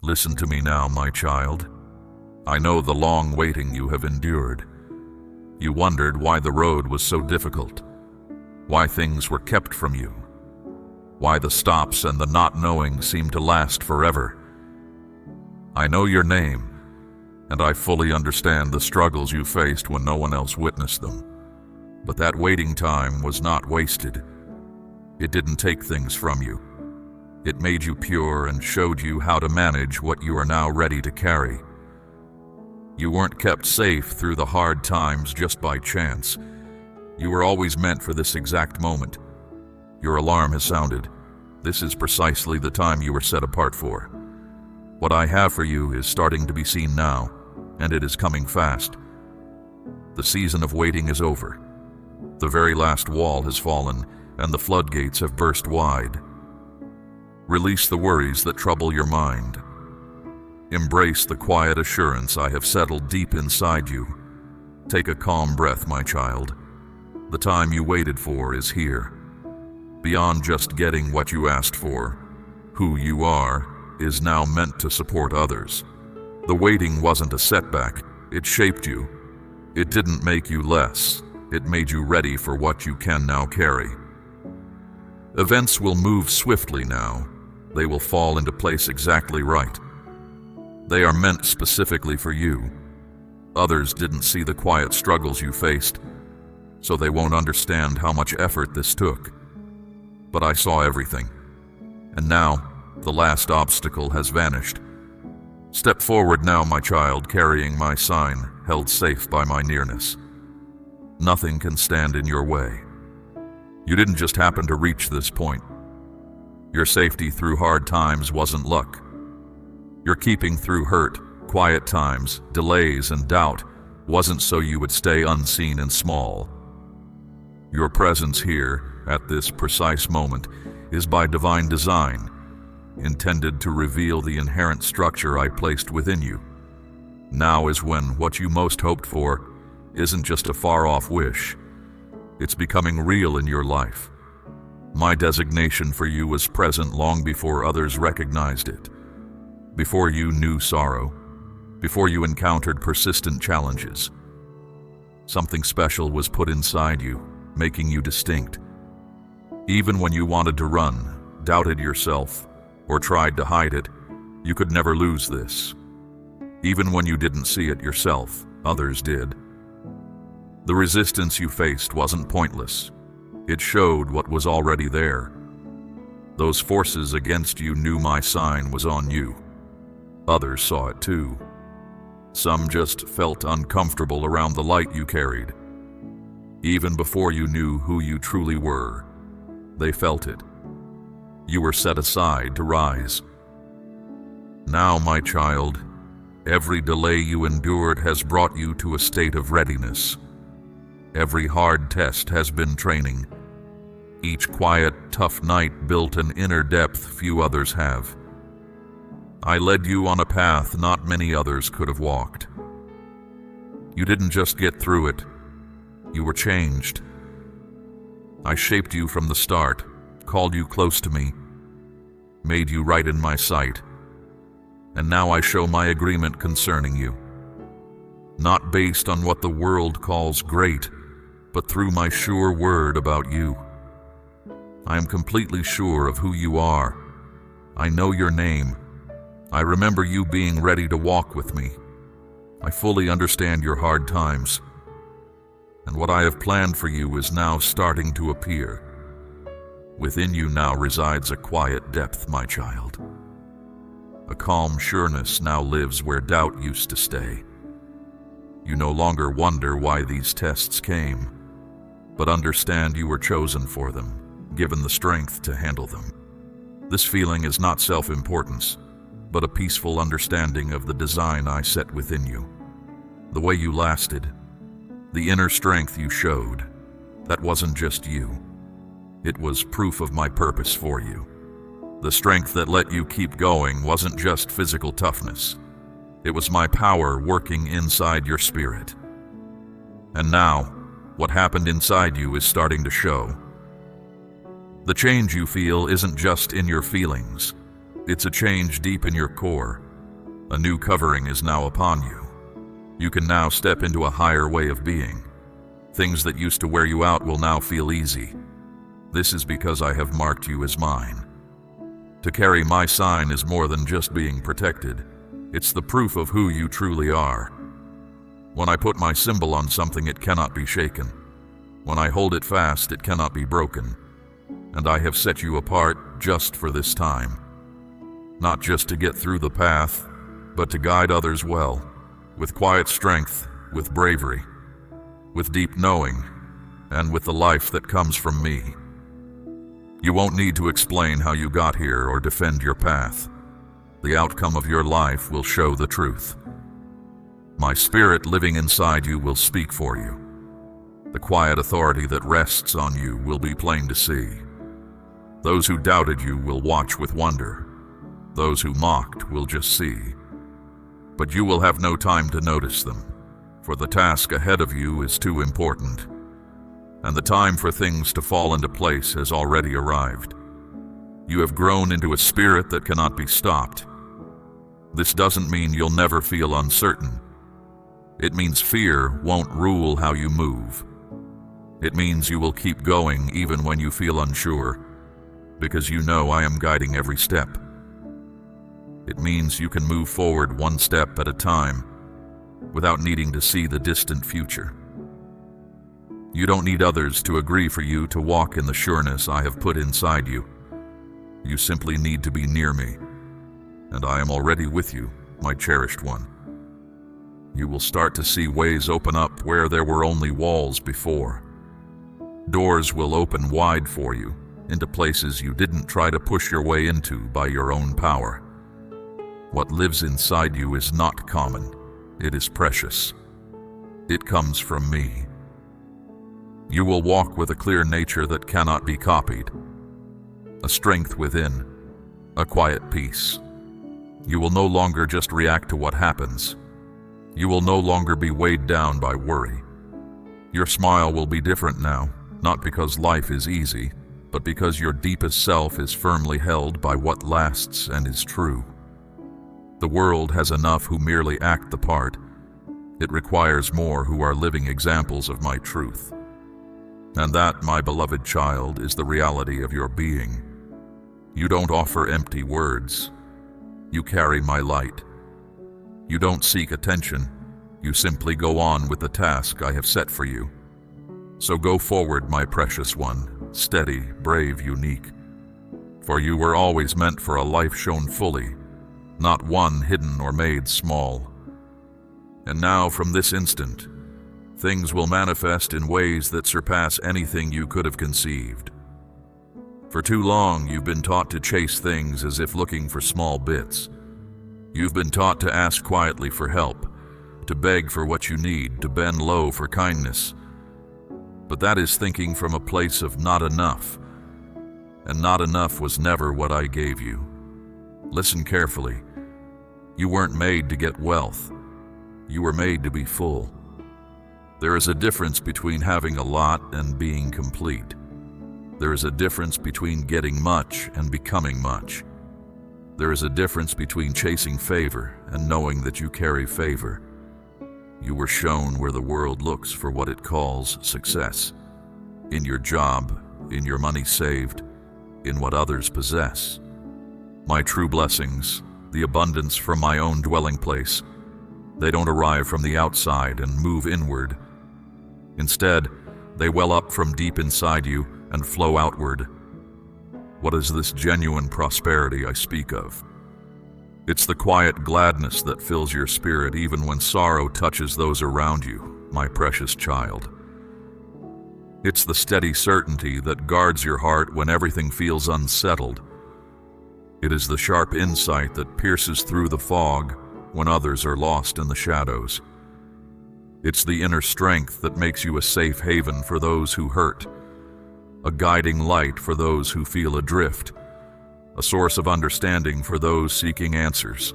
Listen to me now, my child. I know the long waiting you have endured. You wondered why the road was so difficult, why things were kept from you, why the stops and the not knowing seemed to last forever. I know your name, and I fully understand the struggles you faced when no one else witnessed them. But that waiting time was not wasted. It didn't take things from you. It made you pure and showed you how to manage what you are now ready to carry. You weren't kept safe through the hard times just by chance. You were always meant for this exact moment. Your alarm has sounded. This is precisely the time you were set apart for. What I have for you is starting to be seen now, and it is coming fast. The season of waiting is over. The very last wall has fallen, and the floodgates have burst wide. Release the worries that trouble your mind. Embrace the quiet assurance I have settled deep inside you. Take a calm breath, my child. The time you waited for is here. Beyond just getting what you asked for, who you are is now meant to support others. The waiting wasn't a setback, it shaped you. It didn't make you less, it made you ready for what you can now carry. Events will move swiftly now. They will fall into place exactly right. They are meant specifically for you. Others didn't see the quiet struggles you faced, so they won't understand how much effort this took. But I saw everything. And now, the last obstacle has vanished. Step forward now, my child, carrying my sign, held safe by my nearness. Nothing can stand in your way. You didn't just happen to reach this point. Your safety through hard times wasn't luck. Your keeping through hurt, quiet times, delays, and doubt wasn't so you would stay unseen and small. Your presence here, at this precise moment, is by divine design, intended to reveal the inherent structure I placed within you. Now is when what you most hoped for isn't just a far-off wish. It's becoming real in your life. My designation for you was present long before others recognized it. Before you knew sorrow, before you encountered persistent challenges. Something special was put inside you, making you distinct. Even when you wanted to run, doubted yourself, or tried to hide it, you could never lose this. Even when you didn't see it yourself, others did. The resistance you faced wasn't pointless. It showed what was already there. Those forces against you knew my sign was on you. Others saw it too. Some just felt uncomfortable around the light you carried. Even before you knew who you truly were, they felt it. You were set aside to rise. Now, my child, every delay you endured has brought you to a state of readiness. Every hard test has been training. Each quiet, tough night built an inner depth few others have. I led you on a path not many others could have walked. You didn't just get through it, you were changed. I shaped you from the start, called you close to me, made you right in my sight, and now I show my agreement concerning you. Not based on what the world calls great, but through my sure word about you. I am completely sure of who you are. I know your name. I remember you being ready to walk with me. I fully understand your hard times. And what I have planned for you is now starting to appear. Within you now resides a quiet depth, my child. A calm sureness now lives where doubt used to stay. You no longer wonder why these tests came, but understand you were chosen for them, given the strength to handle them. This feeling is not self-importance, but a peaceful understanding of the design I set within you. The way you lasted, the inner strength you showed, that wasn't just you. It was proof of my purpose for you. The strength that let you keep going wasn't just physical toughness. It was my power working inside your spirit. And now, what happened inside you is starting to show. The change you feel isn't just in your feelings. It's a change deep in your core, A new covering is now upon you. You can now step into a higher way of being. Things that used to wear you out will now feel easy. This is because I have marked you as mine. To carry my sign is more than just being protected. It's the proof of who you truly are. When I put my symbol on something, it cannot be shaken. When I hold it fast, it cannot be broken. And I have set you apart just for this time. Not just to get through the path, but to guide others well, with quiet strength, with bravery, with deep knowing, and with the life that comes from me. You won't need to explain how you got here or defend your path. The outcome of your life will show the truth. My spirit living inside you will speak for you. The quiet authority that rests on you will be plain to see. Those who doubted you will watch with wonder. Those who mocked will just see. But you will have no time to notice them, for the task ahead of you is too important, and the time for things to fall into place has already arrived. You have grown into a spirit that cannot be stopped. This doesn't mean you'll never feel uncertain. It means fear won't rule how you move. It means you will keep going even when you feel unsure, because you know I am guiding every step. It means you can move forward one step at a time without needing to see the distant future. You don't need others to agree for you to walk in the sureness I have put inside you. You simply need to be near me, and I am already with you, my cherished one. You will start to see ways open up where there were only walls before. Doors will open wide for you, into places you didn't try to push your way into by your own power. What lives inside you is not common. It is precious. It comes from me. You will walk with a clear nature that cannot be copied, a strength within, a quiet peace. You will no longer just react to what happens. You will no longer be weighed down by worry. Your smile will be different now, not because life is easy, but because your deepest self is firmly held by what lasts and is true. The world has enough who merely act the part. It requires more who are living examples of my truth. And that, my beloved child, is the reality of your being. You don't offer empty words. You carry my light. You don't seek attention. You simply go on with the task I have set for you. So go forward, my precious one, steady, brave, unique. For you were always meant for a life shown fully, not one hidden or made small. And now, from this instant, things will manifest in ways that surpass anything you could have conceived. For too long, you've been taught to chase things as if looking for small bits. You've been taught to ask quietly for help, to beg for what you need, to bend low for kindness. But that is thinking from a place of not enough, and not enough was never what I gave you. Listen carefully. You weren't made to get wealth. You were made to be full. There is a difference between having a lot and being complete. There is a difference between getting much and becoming much. There is a difference between chasing favor and knowing that you carry favor. You were shown where the world looks for what it calls success. In your job, in your money saved, in what others possess. My true blessings, the abundance from my own dwelling place, they don't arrive from the outside and move inward. Instead, they well up from deep inside you and flow outward. What is this genuine prosperity I speak of? It's the quiet gladness that fills your spirit even when sorrow touches those around you, my precious child. It's the steady certainty that guards your heart when everything feels unsettled. It is the sharp insight that pierces through the fog when others are lost in the shadows. It's the inner strength that makes you a safe haven for those who hurt, a guiding light for those who feel adrift, a source of understanding for those seeking answers.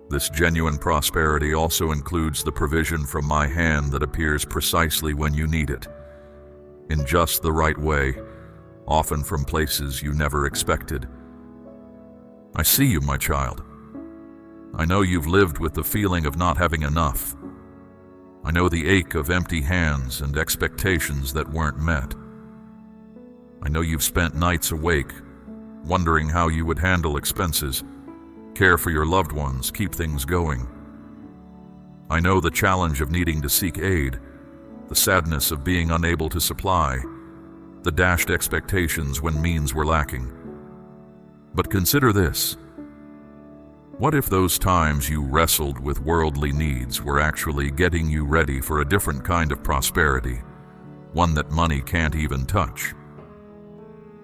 This genuine prosperity also includes the provision from my hand that appears precisely when you need it, in just the right way, often from places you never expected. I see you, my child. I know you've lived with the feeling of not having enough. I know the ache of empty hands and expectations that weren't met. I know you've spent nights awake, wondering how you would handle expenses, care for your loved ones, keep things going. I know the challenge of needing to seek aid, the sadness of being unable to supply, the dashed expectations when means were lacking. But consider this. What if those times you wrestled with worldly needs were actually getting you ready for a different kind of prosperity, one that money can't even touch?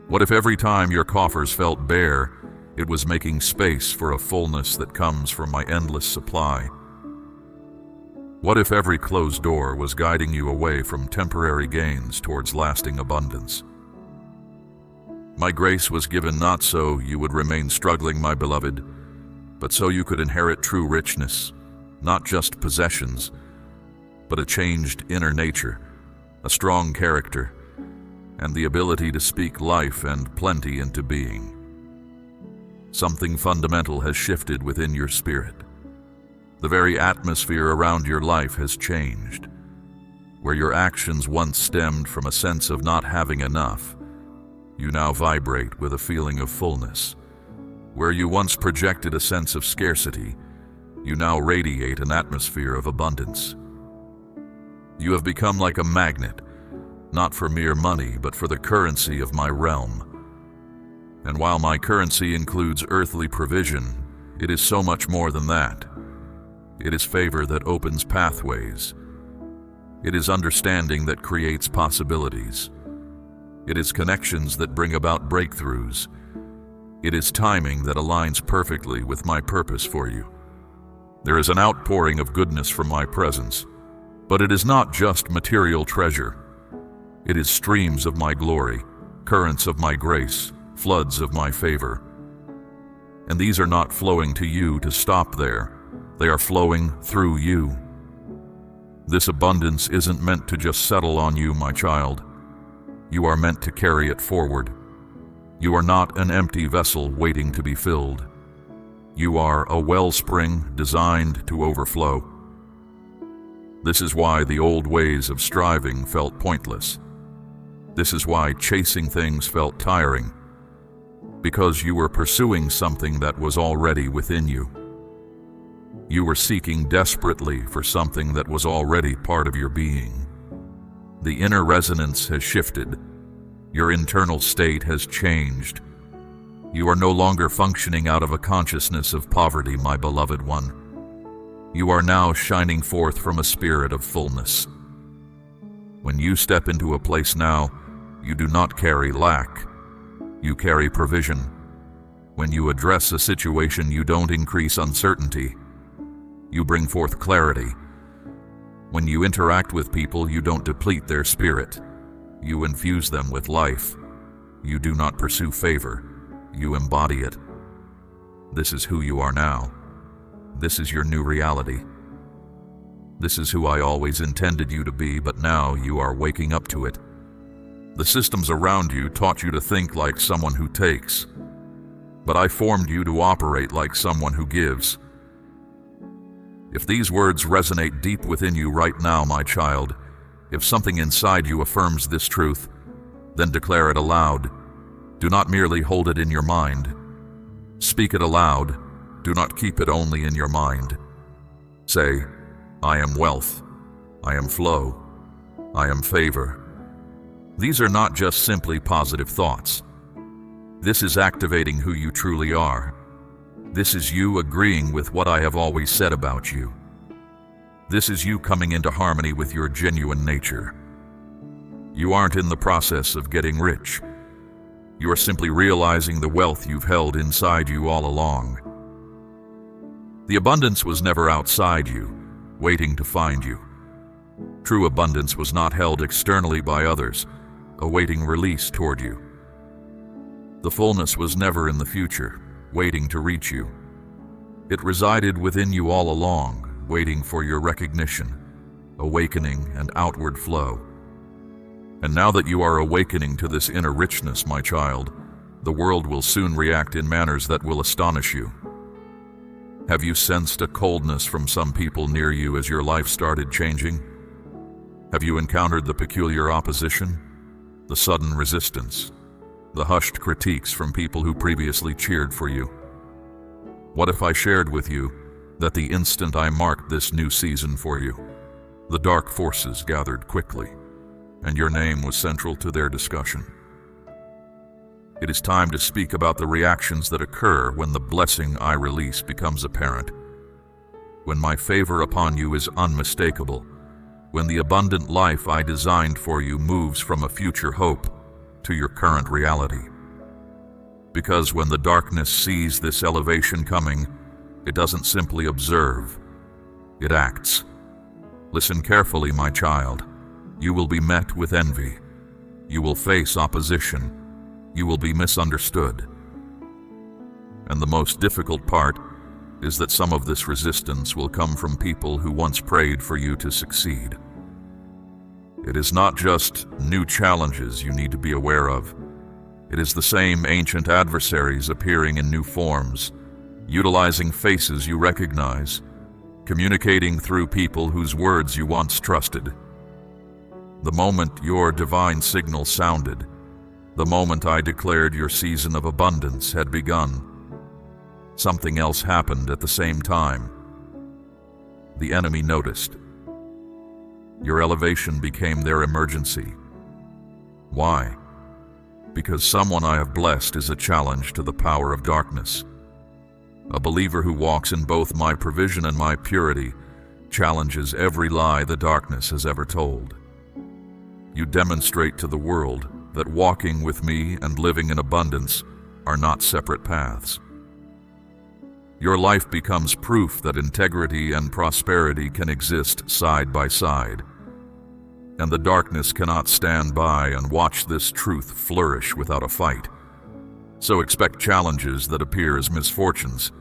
What if every time your coffers felt bare, it was making space for a fullness that comes from my endless supply? What if every closed door was guiding you away from temporary gains towards lasting abundance? My grace was given not so you would remain struggling, my beloved, but so you could inherit true richness, not just possessions, but a changed inner nature, a strong character, and the ability to speak life and plenty into being. Something fundamental has shifted within your spirit. The very atmosphere around your life has changed. Where your actions once stemmed from a sense of not having enough, you now vibrate with a feeling of fullness. Where you once projected a sense of scarcity, you now radiate an atmosphere of abundance. You have become like a magnet, not for mere money, but for the currency of my realm. And while my currency includes earthly provision, it is so much more than that. It is favor that opens pathways. It is understanding that creates possibilities. It is connections that bring about breakthroughs. It is timing that aligns perfectly with my purpose for you. There is an outpouring of goodness from my presence, but it is not just material treasure. It is streams of my glory, currents of my grace, floods of my favor. And these are not flowing to you to stop there. They are flowing through you. This abundance isn't meant to just settle on you, my child. You are meant to carry it forward. You are not an empty vessel waiting to be filled. You are a wellspring designed to overflow. This is why the old ways of striving felt pointless. This is why chasing things felt tiring. Because you were pursuing something that was already within you. You were seeking desperately for something that was already part of your being. The inner resonance has shifted. Your internal state has changed. You are no longer functioning out of a consciousness of poverty, my beloved one. You are now shining forth from a spirit of fullness. When you step into a place now, you do not carry lack. You carry provision. When you address a situation, you don't increase uncertainty. You bring forth clarity. When you interact with people, you don't deplete their spirit. You infuse them with life. You do not pursue favor. You embody it. This is who you are now. This is your new reality. This is who I always intended you to be, but now you are waking up to it. The systems around you taught you to think like someone who takes, but I formed you to operate like someone who gives. If these words resonate deep within you right now, my child, if something inside you affirms this truth, then declare it aloud. Do not merely hold it in your mind. Speak it aloud. Do not keep it only in your mind. Say, I am wealth. I am flow. I am favor. These are not just simply positive thoughts. This is activating who you truly are. This is you agreeing with what I have always said about you. This is you coming into harmony with your genuine nature. You aren't in the process of getting rich. You are simply realizing the wealth you've held inside you all along. The abundance was never outside you, waiting to find you. True abundance was not held externally by others, awaiting release toward you. The fullness was never in the future, waiting to reach you. It resided within you all along, waiting for your recognition, awakening, and outward flow. And now that you are awakening to this inner richness, my child, the world will soon react in manners that will astonish you. Have you sensed a coldness from some people near you as your life started changing? Have you encountered the peculiar opposition, the sudden resistance, the hushed critiques from people who previously cheered for you? What if I shared with you that the instant I marked this new season for you, the dark forces gathered quickly, and your name was central to their discussion? It is time to speak about the reactions that occur when the blessing I release becomes apparent, when my favor upon you is unmistakable, when the abundant life I designed for you moves from a future hope to your current reality. Because when the darkness sees this elevation coming, it doesn't simply observe, it acts. Listen carefully, my child. You will be met with envy. You will face opposition. You will be misunderstood. And the most difficult part is that some of this resistance will come from people who once prayed for you to succeed. It is not just new challenges you need to be aware of. It is the same ancient adversaries appearing in new forms, utilizing faces you recognize, communicating through people whose words you once trusted. The moment your divine signal sounded, the moment I declared your season of abundance had begun, something else happened at the same time. The enemy noticed. Your elevation became their emergency. Why? Because someone I have blessed is a challenge to the power of darkness. A believer who walks in both my provision and my purity challenges every lie the darkness has ever told. You demonstrate to the world that walking with me and living in abundance are not separate paths. Your life becomes proof that integrity and prosperity can exist side by side, and the darkness cannot stand by and watch this truth flourish without a fight. So expect challenges that appear as misfortunes.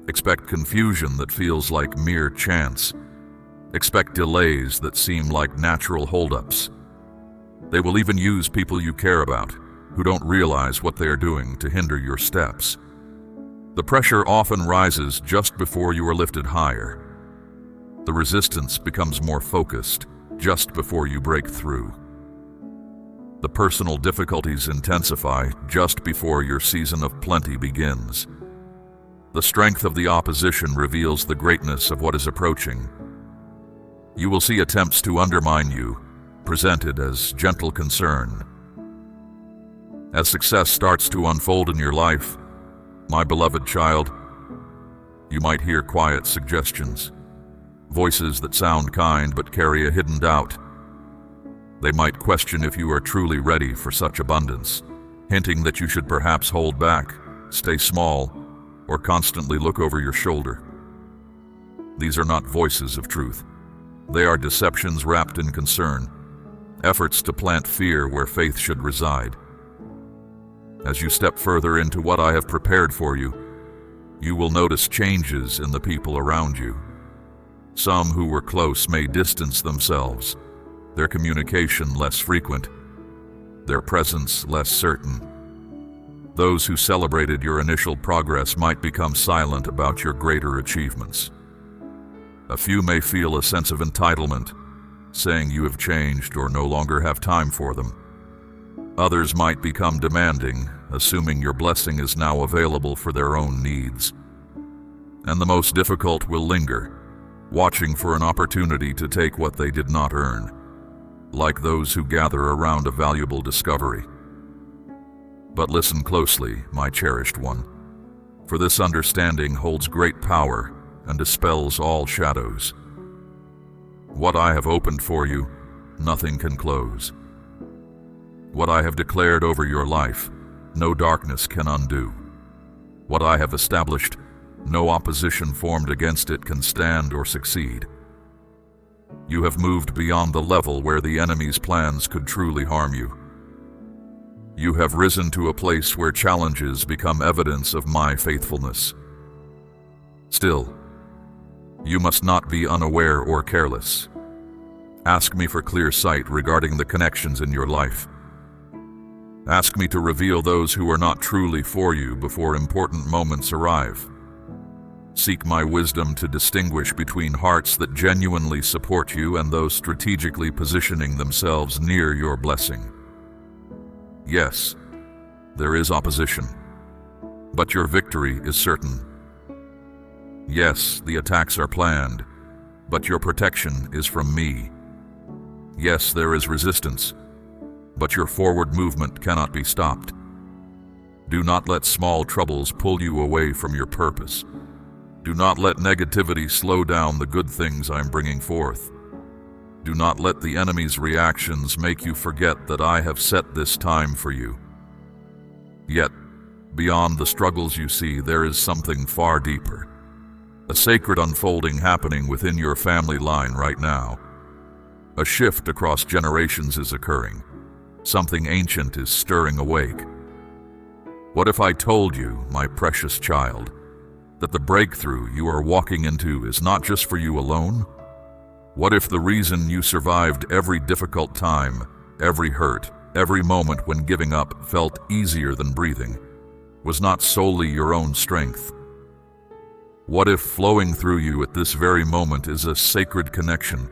Expect confusion that feels like mere chance. Expect delays that seem like natural holdups. They will even use people you care about, who don't realize what they are doing, to hinder your steps. The pressure often rises just before you are lifted higher. The resistance becomes more focused just before you break through. The personal difficulties intensify just before your season of plenty begins. The strength of the opposition reveals the greatness of what is approaching. You will see attempts to undermine you, presented as gentle concern. As success starts to unfold in your life, my beloved child, you might hear quiet suggestions, voices that sound kind but carry a hidden doubt. They might question if you are truly ready for such abundance, hinting that you should perhaps hold back, stay small, or constantly look over your shoulder. These are not voices of truth. They are deceptions wrapped in concern, efforts to plant fear where faith should reside. As you step further into what I have prepared for you, you will notice changes in the people around you. Some who were close may distance themselves, their communication less frequent, their presence less certain. Those who celebrated your initial progress might become silent about your greater achievements. A few may feel a sense of entitlement, saying you have changed or no longer have time for them. Others might become demanding, assuming your blessing is now available for their own needs. And the most difficult will linger, watching for an opportunity to take what they did not earn, like those who gather around a valuable discovery. But listen closely, my cherished one, for this understanding holds great power and dispels all shadows. What I have opened for you, nothing can close. What I have declared over your life, no darkness can undo. What I have established, no opposition formed against it can stand or succeed. You have moved beyond the level where the enemy's plans could truly harm you. You have risen to a place where challenges become evidence of my faithfulness. Still, you must not be unaware or careless. Ask me for clear sight regarding the connections in your life. Ask me to reveal those who are not truly for you before important moments arrive. Seek my wisdom to distinguish between hearts that genuinely support you and those strategically positioning themselves near your blessing. Yes, there is opposition, but your victory is certain. Yes, the attacks are planned, but your protection is from me. Yes, there is resistance, but your forward movement cannot be stopped. Do not let small troubles pull you away from your purpose. Do not let negativity slow down the good things I'm bringing forth. Do not let the enemy's reactions make you forget that I have set this time for you. Yet, beyond the struggles you see, there is something far deeper. A sacred unfolding happening within your family line right now. A shift across generations is occurring. Something ancient is stirring awake. What if I told you, my precious child, that the breakthrough you are walking into is not just for you alone? What if the reason you survived every difficult time, every hurt, every moment when giving up felt easier than breathing, was not solely your own strength? What if flowing through you at this very moment is a sacred connection,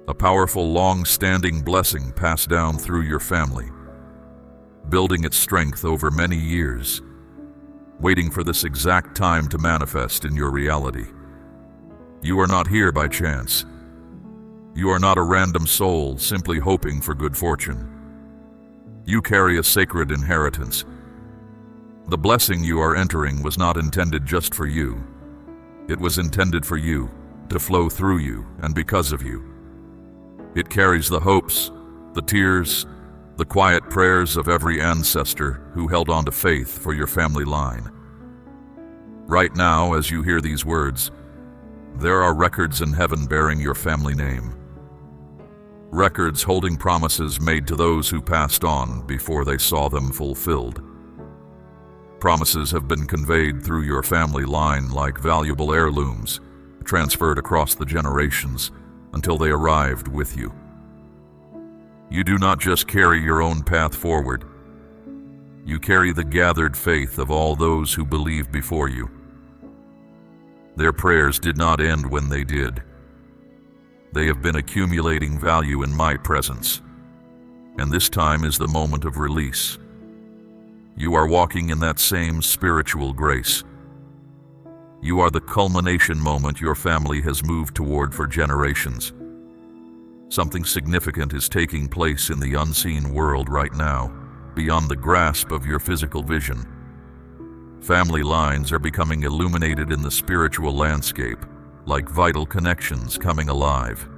a powerful, long-standing blessing passed down through your family, building its strength over many years, waiting for this exact time to manifest in your reality? You are not here by chance. You are not a random soul simply hoping for good fortune. You carry a sacred inheritance. The blessing you are entering was not intended just for you. It was intended for you, to flow through you and because of you. It carries the hopes, the tears, the quiet prayers of every ancestor who held on to faith for your family line. Right now, as you hear these words, there are records in heaven bearing your family name. Records holding promises made to those who passed on before they saw them fulfilled. Promises have been conveyed through your family line like valuable heirlooms, transferred across the generations until they arrived with you. You do not just carry your own path forward. You carry the gathered faith of all those who believed before you. Their prayers did not end when they did. They have been accumulating value in my presence, and this time is the moment of release. You are walking in that same spiritual grace. You are the culmination moment your family has moved toward for generations. Something significant is taking place in the unseen world right now, beyond the grasp of your physical vision. Family lines are becoming illuminated in the spiritual landscape, like vital connections coming alive.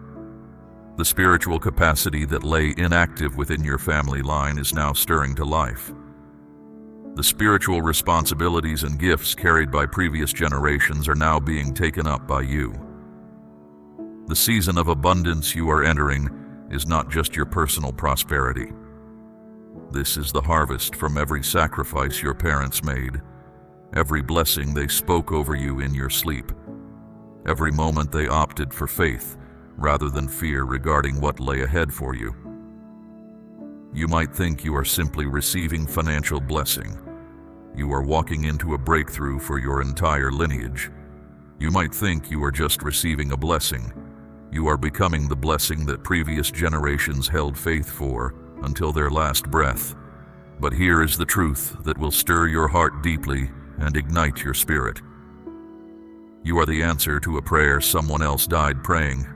The spiritual capacity that lay inactive within your family line is now stirring to life. The spiritual responsibilities and gifts carried by previous generations are now being taken up by you. The season of abundance you are entering is not just your personal prosperity. This is the harvest from every sacrifice your parents made, every blessing they spoke over you in your sleep, every moment they opted for faith rather than fear regarding what lay ahead for you. You might think you are simply receiving financial blessing. You are walking into a breakthrough for your entire lineage. You might think you are just receiving a blessing. You are becoming the blessing that previous generations held faith for until their last breath. But here is the truth that will stir your heart deeply and ignite your spirit. You are the answer to a prayer someone else died praying.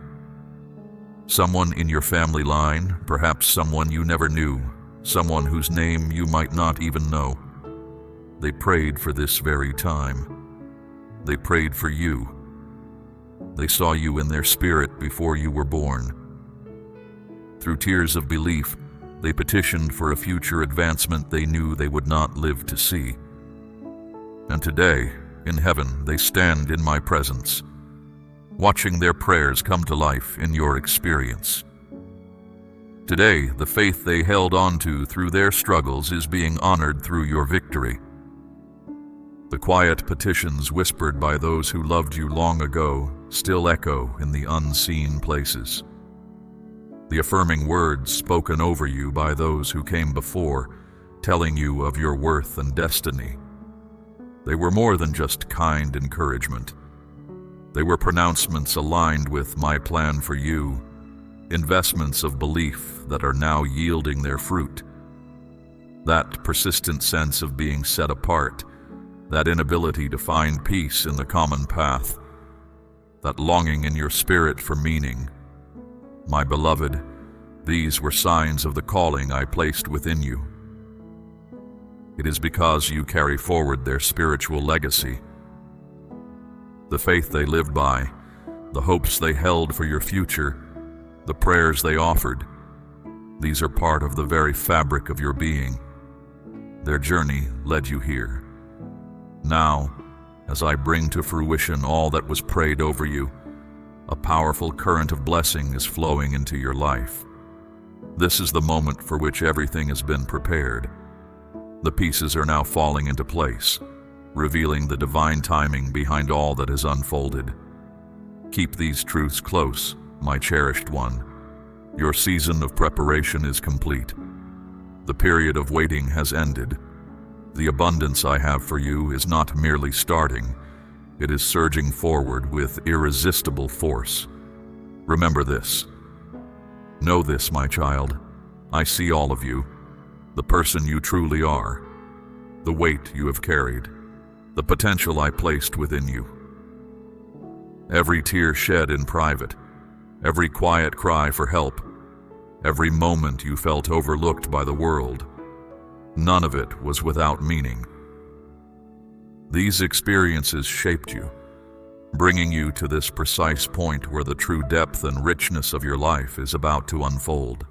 Someone in your family line, perhaps someone you never knew, someone whose name you might not even know. They prayed for this very time. They prayed for you. They saw you in their spirit before you were born. Through tears of belief, they petitioned for a future advancement they knew they would not live to see. And today, in heaven, they stand in my presence, watching their prayers come to life in your experience. Today, the faith they held on to through their struggles is being honored through your victory. The quiet petitions whispered by those who loved you long ago still echo in the unseen places. The affirming words spoken over you by those who came before, telling you of your worth and destiny. They were more than just kind encouragement. They were pronouncements aligned with my plan for you, investments of belief that are now yielding their fruit. That persistent sense of being set apart, that inability to find peace in the common path, that longing in your spirit for meaning. My beloved, these were signs of the calling I placed within you. It is because you carry forward their spiritual legacy, the faith they lived by, the hopes they held for your future, the prayers they offered. These are part of the very fabric of your being. Their journey led you here. Now, as I bring to fruition all that was prayed over you, a powerful current of blessing is flowing into your life. This is the moment for which everything has been prepared. The pieces are now falling into place, revealing the divine timing behind all that has unfolded. Keep these truths close, my cherished one. Your season of preparation is complete. The period of waiting has ended. The abundance I have for you is not merely starting, it is surging forward with irresistible force. Remember this. Know this, my child. I see all of you, the person you truly are, the weight you have carried, the potential I placed within you. Every tear shed in private, every quiet cry for help, every moment you felt overlooked by the world, none of it was without meaning. These experiences shaped you, bringing you to this precise point where the true depth and richness of your life is about to unfold.